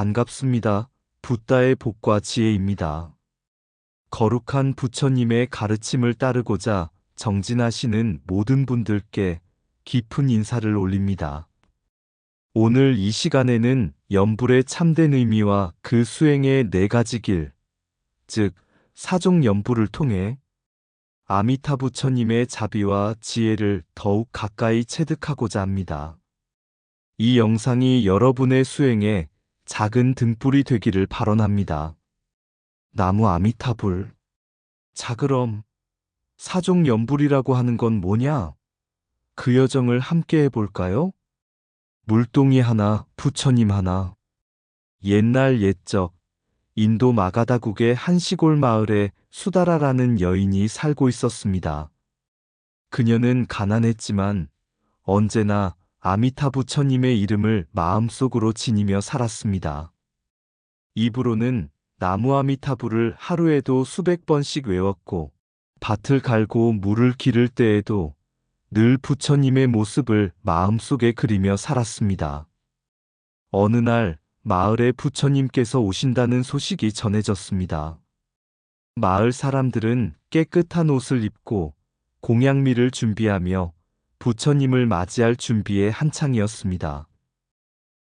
반갑습니다. 붓다의 복과 지혜입니다. 거룩한 부처님의 가르침을 따르고자 정진하시는 모든 분들께 깊은 인사를 올립니다. 오늘 이 시간에는 연불의 참된 의미와 그 수행의 네 가지 길, 즉 사종 연불을 통해 아미타 부처님의 자비와 지혜를 더욱 가까이 체득하고자 합니다. 이 영상이 여러분의 수행에 작은 등불이 되기를 발언합니다. 나무 아미타불. 자, 그럼 사종 연불이라고 하는 건 뭐냐? 그 여정을 함께 해볼까요? 물동이 하나, 부처님 하나. 옛날 옛적 인도 마가다국의 한 시골 마을에 수다라라는 여인이 살고 있었습니다. 그녀는 가난했지만 언제나 아미타 부처님의 이름을 마음속으로 지니며 살았습니다. 입으로는 나무 아미타불을 하루에도 수백 번씩 외웠고 밭을 갈고 물을 기를 때에도 늘 부처님의 모습을 마음속에 그리며 살았습니다. 어느 날 마을에 부처님께서 오신다는 소식이 전해졌습니다. 마을 사람들은 깨끗한 옷을 입고 공양미를 준비하며 부처님을 맞이할 준비에 한창이었습니다.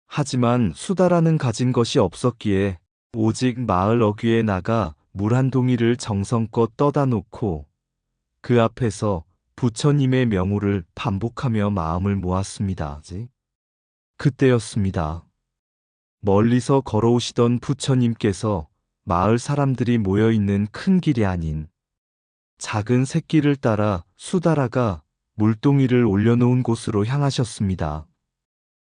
하지만 수다라는 가진 것이 없었기에 오직 마을 어귀에 나가 물 한 동이를 정성껏 떠다 놓고 그 앞에서 부처님의 명호를 반복하며 마음을 모았습니다. 그때였습니다. 멀리서 걸어오시던 부처님께서 마을 사람들이 모여있는 큰 길이 아닌 작은 샛길을 따라 수다라가 물동이를 올려놓은 곳으로 향하셨습니다.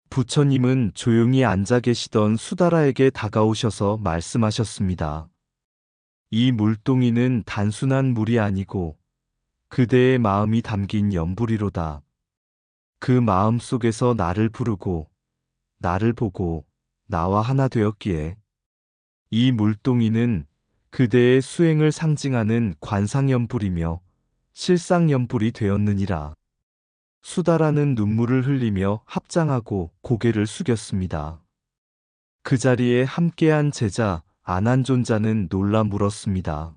부처님은 조용히 앉아 계시던 수다라에게 다가오셔서 말씀하셨습니다. 이 물동이는 단순한 물이 아니고 그대의 마음이 담긴 연불이로다. 그 마음 속에서 나를 부르고 나를 보고 나와 하나 되었기에 이 물동이는 그대의 수행을 상징하는 관상연불이며 실상연불이 되었느니라. 수다라는 눈물을 흘리며 합장하고 고개를 숙였습니다. 그 자리에 함께한 제자 아난존자는 놀라 물었습니다.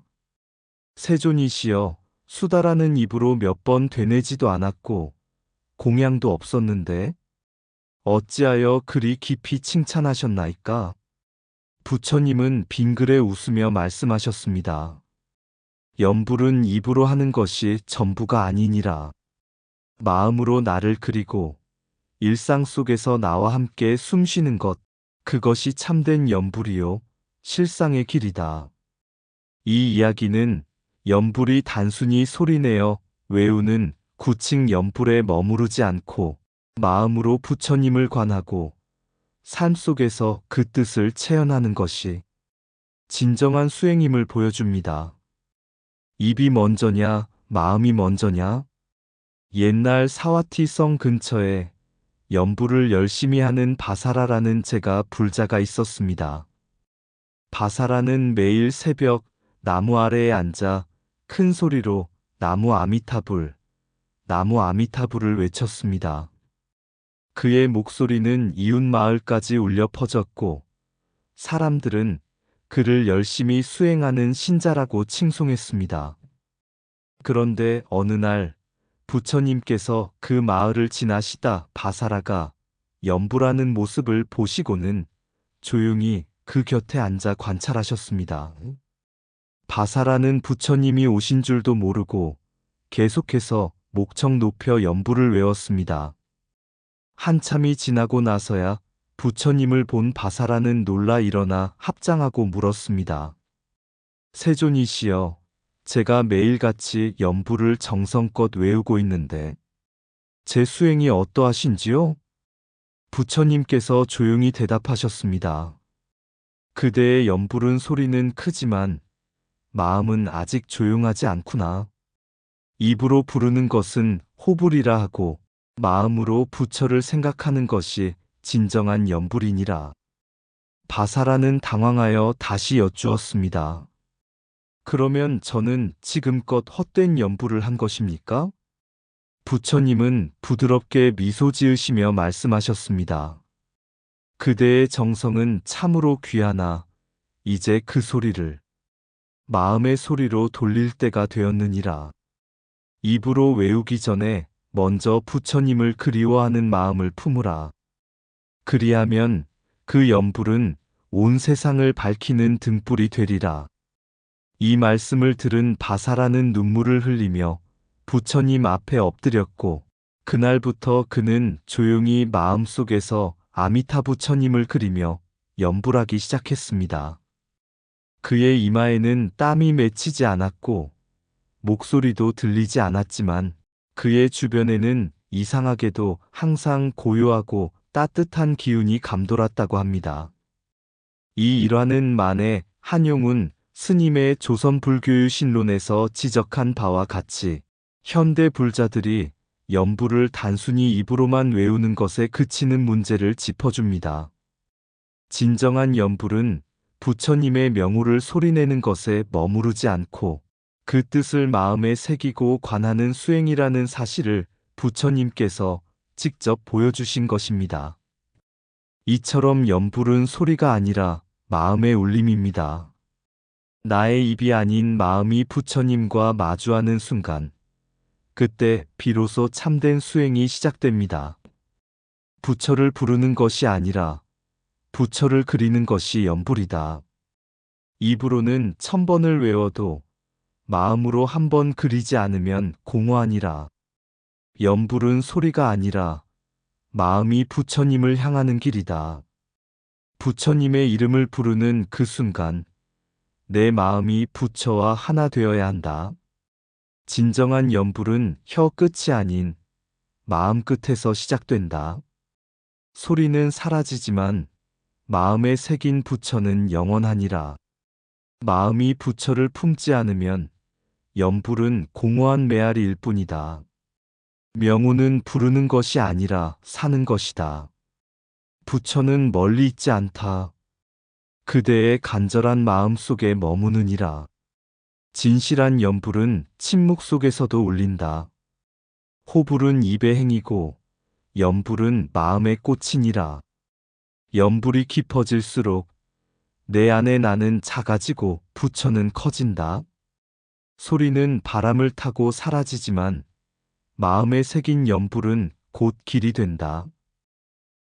세존이시여, 수다라는 입으로 몇 번 되뇌지도 않았고 공양도 없었는데 어찌하여 그리 깊이 칭찬하셨나이까? 부처님은 빙그레 웃으며 말씀하셨습니다. 연불은 입으로 하는 것이 전부가 아니니라. 마음으로 나를 그리고 일상 속에서 나와 함께 숨쉬는 것, 그것이 참된 연불이요, 실상의 길이다. 이 이야기는 연불이 단순히 소리내어 외우는 구칭 연불에 머무르지 않고 마음으로 부처님을 관하고 삶 속에서 그 뜻을 체현하는 것이 진정한 수행임을 보여줍니다. 입이 먼저냐, 마음이 먼저냐? 옛날 사와티성 근처에 연불을 열심히 하는 바사라라는 제가 불자가 있었습니다. 바사라는 매일 새벽 나무 아래에 앉아 큰 소리로 나무 아미타불, 나무 아미타불을 외쳤습니다. 그의 목소리는 이웃 마을까지 울려 퍼졌고 사람들은 그를 열심히 수행하는 신자라고 칭송했습니다. 그런데 어느 날 부처님께서 그 마을을 지나시다 바사라가 연불하는 모습을 보시고는 조용히 그 곁에 앉아 관찰하셨습니다. 바사라는 부처님이 오신 줄도 모르고 계속해서 목청 높여 연불을 외웠습니다. 한참이 지나고 나서야 부처님을 본 바사라는 놀라 일어나 합장하고 물었습니다. 세존이시여, 제가 매일같이 연불을 정성껏 외우고 있는데 제 수행이 어떠하신지요? 부처님께서 조용히 대답하셨습니다. 그대의 연불은 소리는 크지만 마음은 아직 조용하지 않구나. 입으로 부르는 것은 호불이라 하고 마음으로 부처를 생각하는 것이 진정한 연불이니라. 바사라는 당황하여 다시 여쭈었습니다. 그러면 저는 지금껏 헛된 연불을 한 것입니까? 부처님은 부드럽게 미소 지으시며 말씀하셨습니다. 그대의 정성은 참으로 귀하나 이제 그 소리를 마음의 소리로 돌릴 때가 되었느니라. 입으로 외우기 전에 먼저 부처님을 그리워하는 마음을 품으라. 그리하면 그 연불은 온 세상을 밝히는 등불이 되리라. 이 말씀을 들은 바사라는 눈물을 흘리며 부처님 앞에 엎드렸고 그날부터 그는 조용히 마음속에서 아미타 부처님을 그리며 연불하기 시작했습니다. 그의 이마에는 땀이 맺히지 않았고 목소리도 들리지 않았지만 그의 주변에는 이상하게도 항상 고요하고 따뜻한 기운이 감돌았다고 합니다. 이 일화는 만에 한용운 스님의 조선 불교의 신론에서 지적한 바와 같이 현대 불자들이 연불을 단순히 입으로만 외우는 것에 그치는 문제를 짚어줍니다. 진정한 연불은 부처님의 명호를 소리내는 것에 머무르지 않고 그 뜻을 마음에 새기고 관하는 수행이라는 사실을 부처님께서 직접 보여주신 것입니다. 이처럼 연불은 소리가 아니라 마음의 울림입니다. 나의 입이 아닌 마음이 부처님과 마주하는 순간, 그때 비로소 참된 수행이 시작됩니다. 부처를 부르는 것이 아니라 부처를 그리는 것이 연불이다. 입으로는 1000번을 외워도 마음으로 한 번 그리지 않으면 공허하니라. 연불은 소리가 아니라 마음이 부처님을 향하는 길이다. 부처님의 이름을 부르는 그 순간 내 마음이 부처와 하나 되어야 한다. 진정한 연불은 혀 끝이 아닌 마음 끝에서 시작된다. 소리는 사라지지만 마음에 새긴 부처는 영원하니라. 마음이 부처를 품지 않으면 연불은 공허한 메아리일 뿐이다. 명호는 부르는 것이 아니라 사는 것이다. 부처는 멀리 있지 않다. 그대의 간절한 마음 속에 머무느니라. 진실한 연불은 침묵 속에서도 울린다. 호불은 입의 행이고 연불은 마음의 꽃이니라. 연불이 깊어질수록 내 안에 나는 작아지고 부처는 커진다. 소리는 바람을 타고 사라지지만 마음에 새긴 연불은 곧 길이 된다.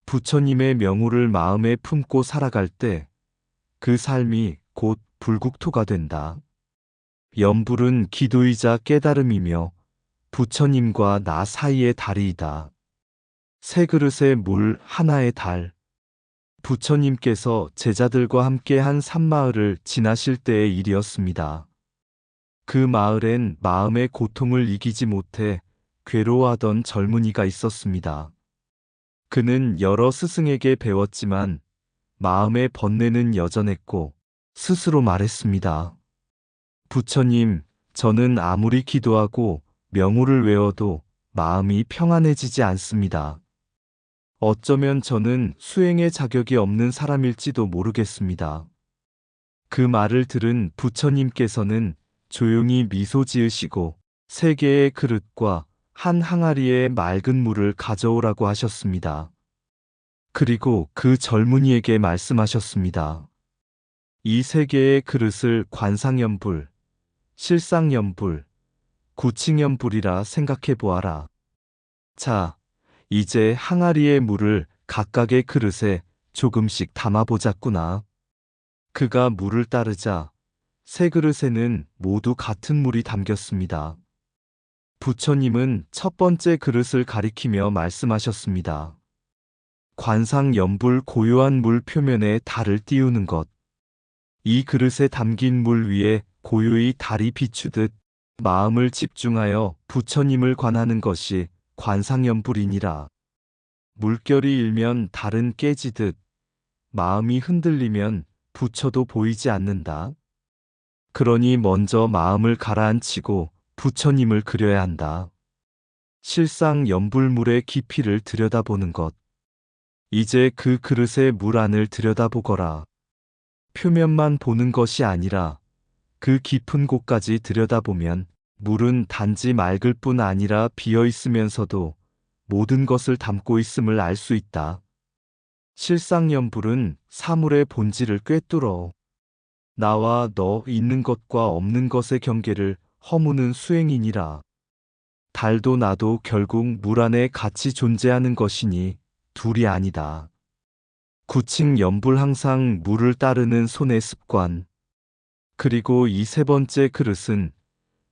부처님의 명호를 마음에 품고 살아갈 때 그 삶이 곧 불국토가 된다. 연불은 기도이자 깨달음이며 부처님과 나 사이의 다리이다. 새 그릇의 물 하나의 달. 부처님께서 제자들과 함께 한 산마을을 지나실 때의 일이었습니다. 그 마을엔 마음의 고통을 이기지 못해 괴로워하던 젊은이가 있었습니다. 그는 여러 스승에게 배웠지만 마음의 번뇌는 여전했고 스스로 말했습니다. 부처님, 저는 아무리 기도하고 명호를 외워도 마음이 평안해지지 않습니다. 어쩌면 저는 수행의 자격이 없는 사람일지도 모르겠습니다. 그 말을 들은 부처님께서는 조용히 미소 지으시고 3개의 그릇과 한 항아리에 맑은 물을 가져오라고 하셨습니다. 그리고 그 젊은이에게 말씀하셨습니다. 이 3개의 그릇을 관상연불, 실상연불, 구칭연불이라 생각해 보아라. 자, 이제 항아리의 물을 각각의 그릇에 조금씩 담아보자꾸나. 그가 물을 따르자 3그릇에는 모두 같은 물이 담겼습니다. 부처님은 첫 번째 그릇을 가리키며 말씀하셨습니다. 관상연불 고요한 물 표면에 달을 띄우는 것. 이 그릇에 담긴 물 위에 고요히 달이 비추듯 마음을 집중하여 부처님을 관하는 것이 관상연불이니라. 물결이 일면 달은 깨지듯 마음이 흔들리면 부처도 보이지 않는다. 그러니 먼저 마음을 가라앉히고 부처님을 그려야 한다. 실상 연불물의 깊이를 들여다보는 것. 이제 그 그릇의 물 안을 들여다보거라. 표면만 보는 것이 아니라 그 깊은 곳까지 들여다보면 물은 단지 맑을 뿐 아니라 비어 있으면서도 모든 것을 담고 있음을 알 수 있다. 실상연불은 사물의 본질을 꿰뚫어 나와 너 있는 것과 없는 것의 경계를 허무는 수행이니라. 달도 나도 결국 물 안에 같이 존재하는 것이니 둘이 아니다. 구칭연불 항상 물을 따르는 손의 습관. 그리고 이 세 번째 그릇은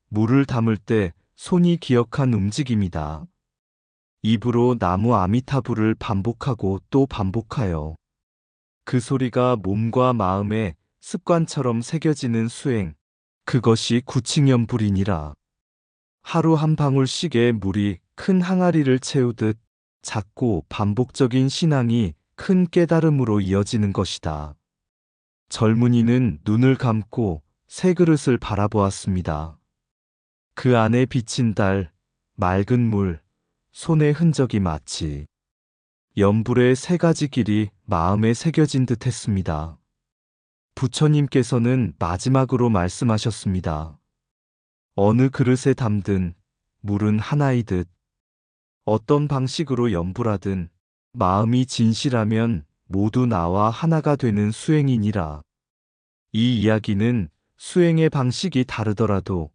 물을 담을 때 손이 기억한 움직임이다. 입으로 나무 아미타불을 반복하고 또 반복하여 그 소리가 몸과 마음에 습관처럼 새겨지는 수행. 그것이 구칭연불이니라. 하루 한 방울씩의 물이 큰 항아리를 채우듯 작고 반복적인 신앙이 큰 깨달음으로 이어지는 것이다. 젊은이는 눈을 감고 새 그릇을 바라보았습니다. 그 안에 비친 달, 맑은 물, 손의 흔적이 마치 연불의 세 가지 길이 마음에 새겨진 듯 했습니다. 부처님께서는 마지막으로 말씀하셨습니다. 어느 그릇에 담든 물은 하나이듯 어떤 방식으로 연불하든 마음이 진실하면 모두 나와 하나가 되는 수행이니라. 이 이야기는 수행의 방식이 다르더라도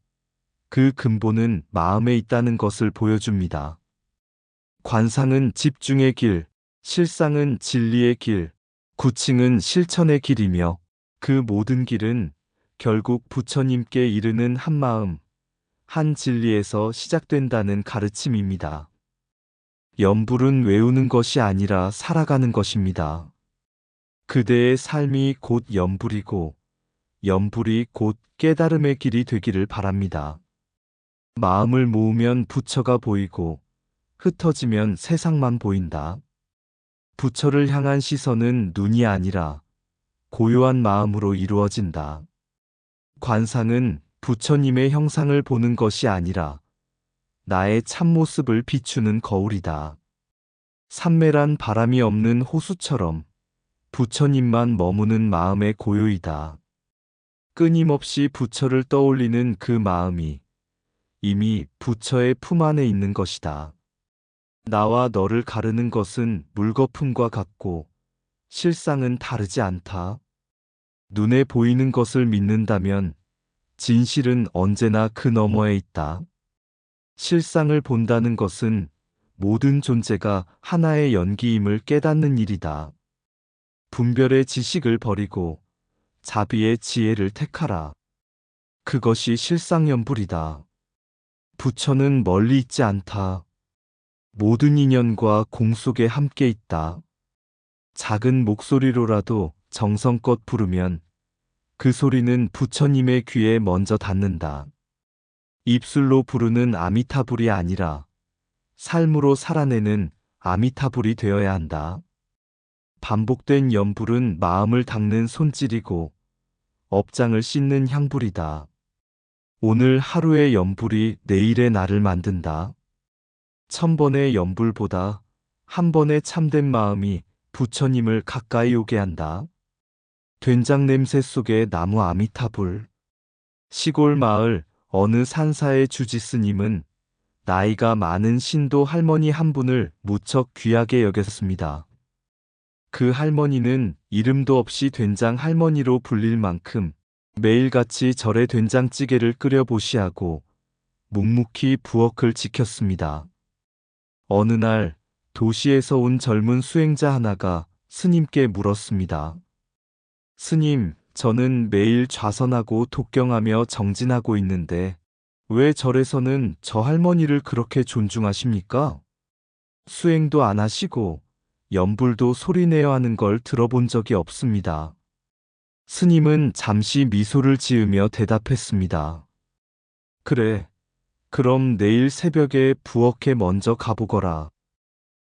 그 근본은 마음에 있다는 것을 보여줍니다. 관상은 집중의 길, 실상은 진리의 길, 구칭은 실천의 길이며 그 모든 길은 결국 부처님께 이르는 한 마음, 한 진리에서 시작된다는 가르침입니다. 연불은 외우는 것이 아니라 살아가는 것입니다. 그대의 삶이 곧 연불이고 연불이 곧 깨달음의 길이 되기를 바랍니다. 마음을 모으면 부처가 보이고 흩어지면 세상만 보인다. 부처를 향한 시선은 눈이 아니라 고요한 마음으로 이루어진다. 관상은 부처님의 형상을 보는 것이 아니라 나의 참모습을 비추는 거울이다. 삼매란 바람이 없는 호수처럼 부처님만 머무는 마음의 고요이다. 끊임없이 부처를 떠올리는 그 마음이 이미 부처의 품 안에 있는 것이다. 나와 너를 가르는 것은 물거품과 같고 실상은 다르지 않다. 눈에 보이는 것을 믿는다면 진실은 언제나 그 너머에 있다. 실상을 본다는 것은 모든 존재가 하나의 연기임을 깨닫는 일이다. 분별의 지식을 버리고 자비의 지혜를 택하라. 그것이 실상연불이다. 부처는 멀리 있지 않다. 모든 인연과 공 속에 함께 있다. 작은 목소리로라도 정성껏 부르면 그 소리는 부처님의 귀에 먼저 닿는다. 입술로 부르는 아미타불이 아니라 삶으로 살아내는 아미타불이 되어야 한다. 반복된 연불은 마음을 닦는 손질이고 업장을 씻는 향불이다. 오늘 하루의 연불이 내일의 나를 만든다. 1000번의 연불보다 한 번의 참된 마음이 부처님을 가까이 오게 한다. 된장 냄새 속의 나무 아미타불. 시골 마을 어느 산사의 주지스님은 나이가 많은 신도 할머니 한 분을 무척 귀하게 여겼습니다. 그 할머니는 이름도 없이 된장 할머니로 불릴 만큼 매일같이 절에 된장찌개를 끓여 보시하고 묵묵히 부엌을 지켰습니다. 어느 날 도시에서 온 젊은 수행자 하나가 스님께 물었습니다. 스님, 저는 매일 좌선하고 독경하며 정진하고 있는데 왜 절에서는 저 할머니를 그렇게 존중하십니까? 수행도 안 하시고 연불도 소리내어 하는 걸 들어본 적이 없습니다. 스님은 잠시 미소를 지으며 대답했습니다. 그래, 그럼 내일 새벽에 부엌에 먼저 가보거라.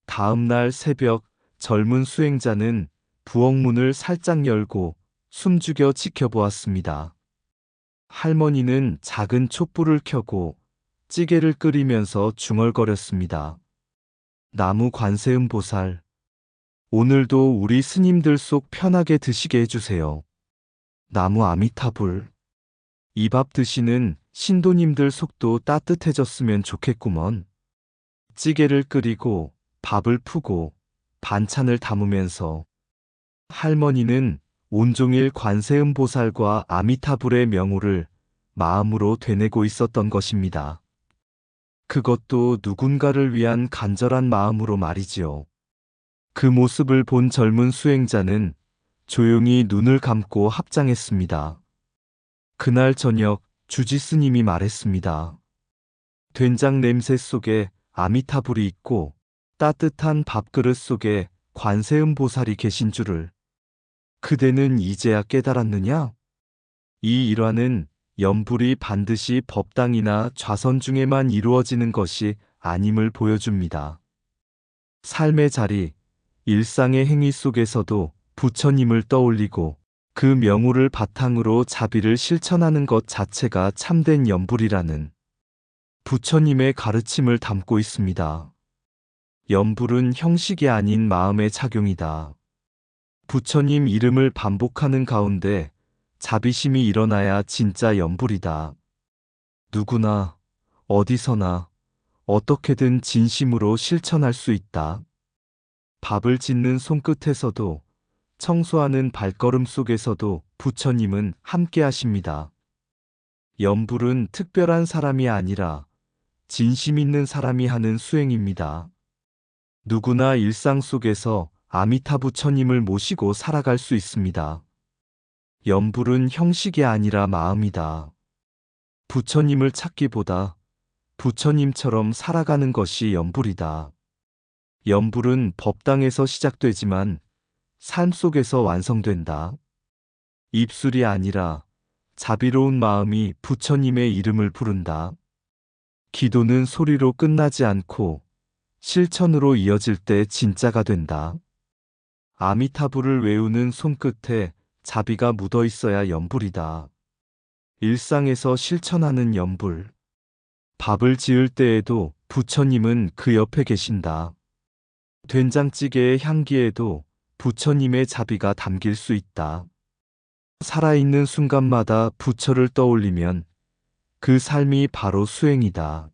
다음 날 새벽 젊은 수행자는 부엌 문을 살짝 열고 숨죽여 지켜보았습니다. 할머니는 작은 촛불을 켜고 찌개를 끓이면서 중얼거렸습니다. 나무 관세음보살, 오늘도 우리 스님들 속 편하게 드시게 해주세요. 나무 아미타불, 이 밥 드시는 신도님들 속도 따뜻해졌으면 좋겠구먼. 찌개를 끓이고 밥을 푸고 반찬을 담으면서 할머니는 온종일 관세음보살과 아미타불의 명호를 마음으로 되뇌고 있었던 것입니다. 그것도 누군가를 위한 간절한 마음으로 말이지요. 그 모습을 본 젊은 수행자는 조용히 눈을 감고 합장했습니다. 그날 저녁 주지 스님이 말했습니다. 된장 냄새 속에 아미타불이 있고 따뜻한 밥그릇 속에 관세음보살이 계신 줄을 그대는 이제야 깨달았느냐? 이 일화는 염불이 반드시 법당이나 좌선 중에만 이루어지는 것이 아님을 보여줍니다. 삶의 자리, 일상의 행위 속에서도 부처님을 떠올리고 그 명호를 바탕으로 자비를 실천하는 것 자체가 참된 염불이라는 부처님의 가르침을 담고 있습니다. 염불은 형식이 아닌 마음의 작용이다. 부처님 이름을 반복하는 가운데 자비심이 일어나야 진짜 염불이다. 누구나, 어디서나, 어떻게든 진심으로 실천할 수 있다. 밥을 짓는 손끝에서도, 청소하는 발걸음 속에서도 부처님은 함께 하십니다. 염불은 특별한 사람이 아니라 진심 있는 사람이 하는 수행입니다. 누구나 일상 속에서 아미타 부처님을 모시고 살아갈 수 있습니다. 염불은 형식이 아니라 마음이다. 부처님을 찾기보다 부처님처럼 살아가는 것이 염불이다. 염불은 법당에서 시작되지만 삶 속에서 완성된다. 입술이 아니라 자비로운 마음이 부처님의 이름을 부른다. 기도는 소리로 끝나지 않고 실천으로 이어질 때 진짜가 된다. 아미타불을 외우는 손끝에 자비가 묻어 있어야 염불이다. 일상에서 실천하는 염불. 밥을 지을 때에도 부처님은 그 옆에 계신다. 된장찌개의 향기에도 부처님의 자비가 담길 수 있다. 살아있는 순간마다 부처를 떠올리면 그 삶이 바로 수행이다.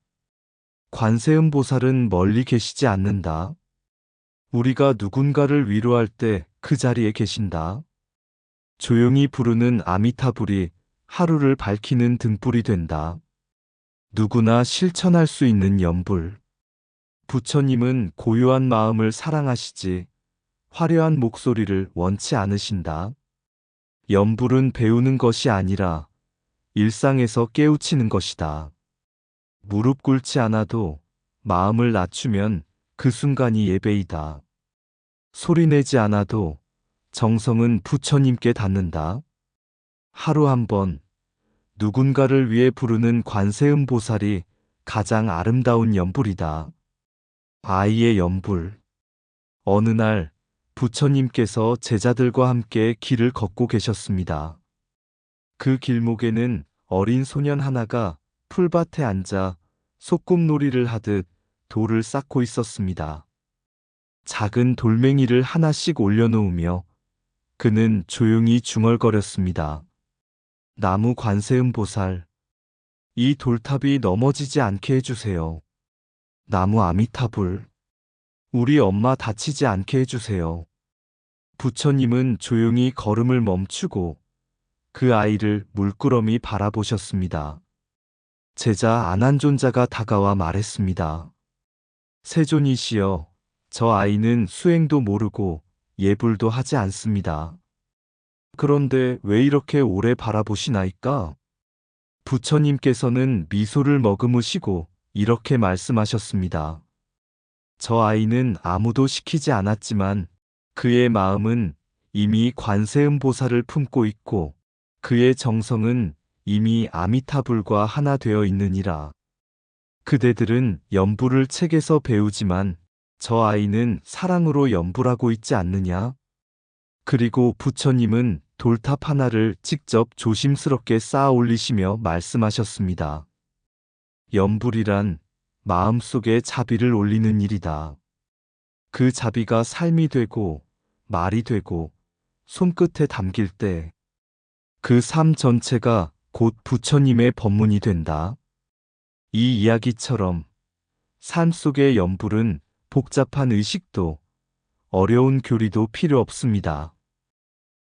관세음보살은 멀리 계시지 않는다. 우리가 누군가를 위로할 때 그 자리에 계신다. 조용히 부르는 아미타불이 하루를 밝히는 등불이 된다. 누구나 실천할 수 있는 염불. 부처님은 고요한 마음을 사랑하시지 화려한 목소리를 원치 않으신다. 염불은 배우는 것이 아니라 일상에서 깨우치는 것이다. 무릎 꿇지 않아도 마음을 낮추면 그 순간이 예배이다. 소리내지 않아도 정성은 부처님께 닿는다. 하루 한 번 누군가를 위해 부르는 관세음보살이 가장 아름다운 염불이다. 아이의 염불. 어느 날 부처님께서 제자들과 함께 길을 걷고 계셨습니다. 그 길목에는 어린 소년 하나가 풀밭에 앉아 소꿉놀이를 하듯 돌을 쌓고 있었습니다. 작은 돌멩이를 하나씩 올려놓으며 그는 조용히 중얼거렸습니다. 나무 관세음보살, 이 돌탑이 넘어지지 않게 해주세요. 나무 아미타불, 우리 엄마 다치지 않게 해주세요. 부처님은 조용히 걸음을 멈추고 그 아이를 물끄러미 바라보셨습니다. 제자 아난존자가 다가와 말했습니다. 세존이시여, 저 아이는 수행도 모르고 예불도 하지 않습니다. 그런데 왜 이렇게 오래 바라보시나이까? 부처님께서는 미소를 머금으시고 이렇게 말씀하셨습니다. 저 아이는 아무도 시키지 않았지만 그의 마음은 이미 관세음보살을 품고 있고 그의 정성은 이미 아미타불과 하나 되어 있느니라. 그대들은 염불을 책에서 배우지만 저 아이는 사랑으로 염불하고 있지 않느냐? 그리고 부처님은 돌탑 하나를 직접 조심스럽게 쌓아 올리시며 말씀하셨습니다. 염불이란 마음속에 자비를 올리는 일이다. 그 자비가 삶이 되고 말이 되고 손끝에 담길 때 그 삶 전체가 곧 부처님의 법문이 된다. 이 이야기처럼 삶 속의 염불은 복잡한 의식도 어려운 교리도 필요 없습니다.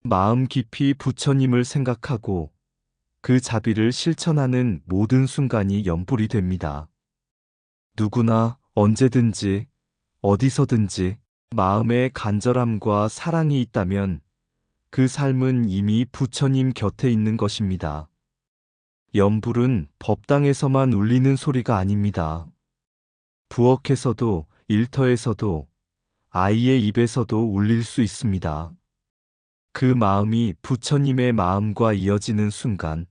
마음 깊이 부처님을 생각하고 그 자비를 실천하는 모든 순간이 연불이 됩니다. 누구나 언제든지 어디서든지 마음에 간절함과 사랑이 있다면 그 삶은 이미 부처님 곁에 있는 것입니다. 연불은 법당에서만 울리는 소리가 아닙니다. 부엌에서도 일터에서도 아이의 입에서도 울릴 수 있습니다. 그 마음이 부처님의 마음과 이어지는 순간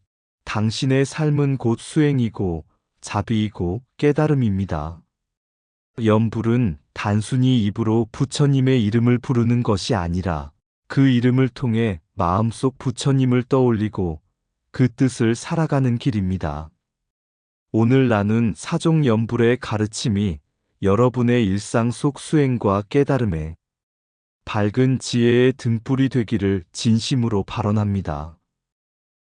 당신의 삶은 곧 수행이고 자비이고 깨달음입니다. 연불은 단순히 입으로 부처님의 이름을 부르는 것이 아니라 그 이름을 통해 마음속 부처님을 떠올리고 그 뜻을 살아가는 길입니다. 오늘 나눈 사종 연불의 가르침이 여러분의 일상 속 수행과 깨달음에 밝은 지혜의 등불이 되기를 진심으로 발언합니다.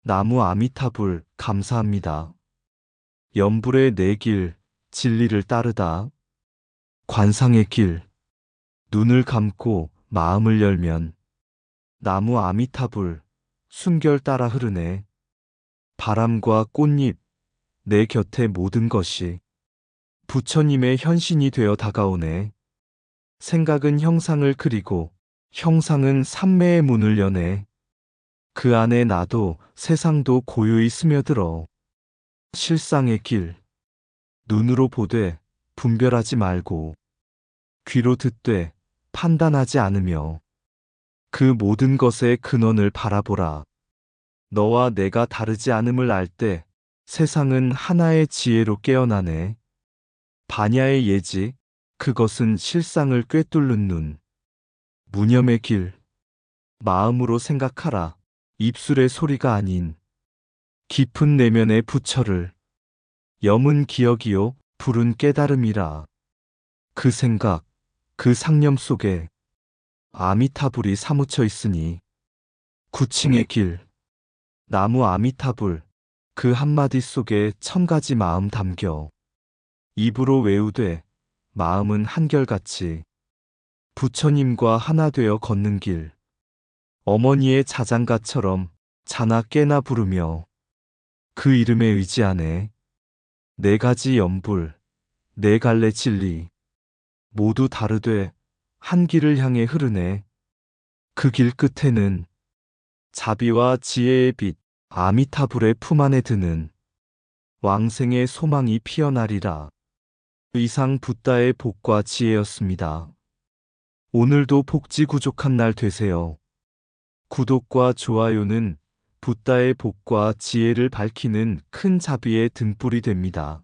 나무 아미타불 감사합니다. 연불의 내 길, 진리를 따르다. 관상의 길, 눈을 감고 마음을 열면 나무 아미타불, 순결 따라 흐르네. 바람과 꽃잎, 내 곁에 모든 것이 부처님의 현신이 되어 다가오네. 생각은 형상을 그리고 형상은 삼매의 문을 여네. 그 안에 나도 세상도 고요히 스며들어. 실상의 길, 눈으로 보되 분별하지 말고 귀로 듣되 판단하지 않으며 그 모든 것의 근원을 바라보라. 너와 내가 다르지 않음을 알 때 세상은 하나의 지혜로 깨어나네. 반야의 예지, 그것은 실상을 꿰뚫는 눈. 무념의 길, 마음으로 생각하라. 입술의 소리가 아닌 깊은 내면의 부처를. 염은 기억이요, 불은 깨달음이라. 그 생각, 그 상념 속에 아미타불이 사무쳐 있으니 구층의 길, 나무 아미타불, 그 한마디 속에 천 가지 마음 담겨. 입으로 외우되 마음은 한결같이 부처님과 하나 되어 걷는 길. 어머니의 자장가처럼 자나 깨나 부르며 그 이름에 의지하네. 네 가지 연불, 네 갈래 진리, 모두 다르되 한 길을 향해 흐르네. 그 길 끝에는 자비와 지혜의 빛, 아미타불의 품 안에 드는 왕생의 소망이 피어나리라. 이상 붓다의 복과 지혜였습니다. 오늘도 복지구족한 날 되세요. 구독과 좋아요는 붓다의 복과 지혜를 밝히는 큰 자비의 등불이 됩니다.